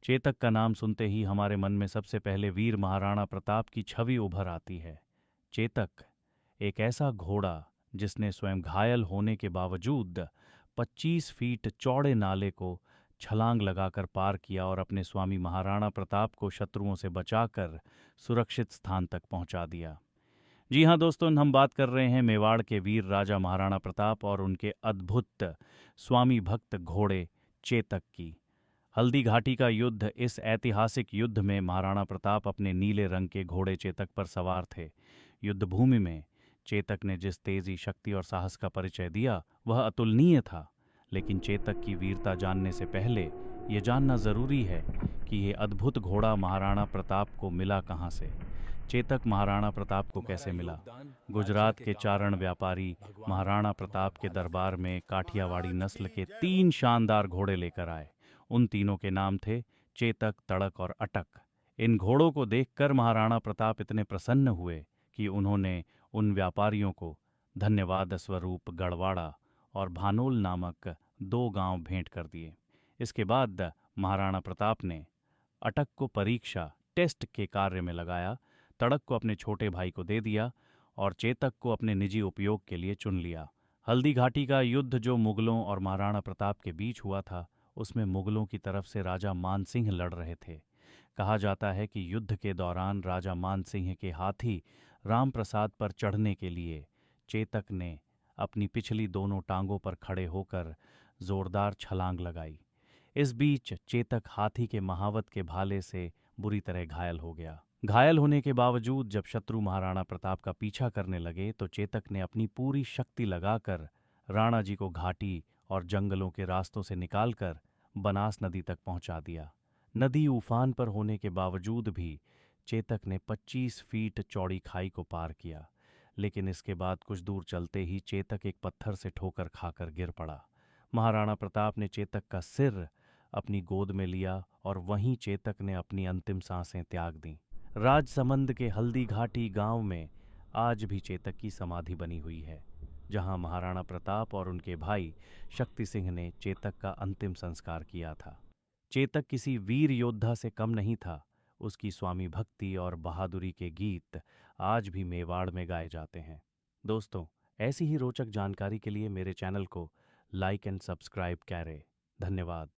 चेतक का नाम सुनते ही हमारे मन में सबसे पहले वीर महाराणा प्रताप की छवि उभर आती है। चेतक एक ऐसा घोड़ा जिसने स्वयं घायल होने के बावजूद 25 फीट चौड़े नाले को छलांग लगाकर पार किया और अपने स्वामी महाराणा प्रताप को शत्रुओं से बचाकर सुरक्षित स्थान तक पहुंचा दिया। जी हाँ दोस्तों, हम बात कर रहे हैं मेवाड़ के वीर राजा महाराणा प्रताप और उनके अद्भुत स्वामी भक्त घोड़े चेतक की। हल्दी घाटी का युद्ध, इस ऐतिहासिक युद्ध में महाराणा प्रताप अपने नीले रंग के घोड़े चेतक पर सवार थे। युद्ध भूमि में चेतक ने जिस तेजी, शक्ति और साहस का परिचय दिया वह अतुलनीय था। लेकिन चेतक की वीरता जानने से पहले ये जानना जरूरी है कि ये अद्भुत घोड़ा महाराणा प्रताप को मिला कहाँ से। चेतक महाराणा प्रताप को कैसे मिला? गुजरात के चारण व्यापारी महाराणा प्रताप के दरबार में काठियावाड़ी नस्ल के 3 शानदार घोड़े लेकर आए। उन तीनों के नाम थे चेतक, तड़क और अटक। इन घोड़ों को देखकर महाराणा प्रताप इतने प्रसन्न हुए कि उन्होंने उन व्यापारियों को धन्यवाद स्वरूप गढ़वाड़ा और भानोल नामक 2 गांव भेंट कर दिए। इसके बाद महाराणा प्रताप ने अटक को परीक्षा टेस्ट के कार्य में लगाया, तड़क को अपने छोटे भाई को दे दिया और चेतक को अपने निजी उपयोग के लिए चुन लिया। हल्दी घाटी का युद्ध जो मुगलों और महाराणा प्रताप के बीच हुआ था, उसमें मुगलों की तरफ से राजा मानसिंह लड़ रहे थे। कहा जाता है कि युद्ध के दौरान राजा मानसिंह के हाथी रामप्रसाद पर चढ़ने के लिए चेतक ने अपनी पिछली दोनों टांगों पर खड़े होकर जोरदार छलांग लगाई। इस बीच चेतक हाथी के महावत के भाले से बुरी तरह घायल हो गया। घायल होने के बावजूद जब शत्रु महाराणा प्रताप का पीछा करने लगे तो चेतक ने अपनी पूरी शक्ति लगाकर राणा जी को घाटी और जंगलों के रास्तों से निकालकर बनास नदी तक पहुंचा दिया। नदी उफान पर होने के बावजूद भी चेतक ने 25 फीट चौड़ी खाई को पार किया। लेकिन इसके बाद कुछ दूर चलते ही चेतक एक पत्थर से ठोकर खाकर गिर पड़ा। महाराणा प्रताप ने चेतक का सिर अपनी गोद में लिया और वहीं चेतक ने अपनी अंतिम सांसें त्याग दी। राजसमंद के हल्दी घाटी गांव में आज भी चेतक की समाधि बनी हुई है, जहां महाराणा प्रताप और उनके भाई शक्ति सिंह ने चेतक का अंतिम संस्कार किया था। चेतक किसी वीर योद्धा से कम नहीं था। उसकी स्वामी भक्ति और बहादुरी के गीत आज भी मेवाड़ में गाए जाते हैं। दोस्तों, ऐसी ही रोचक जानकारी के लिए मेरे चैनल को लाइक एंड सब्सक्राइब करें। धन्यवाद।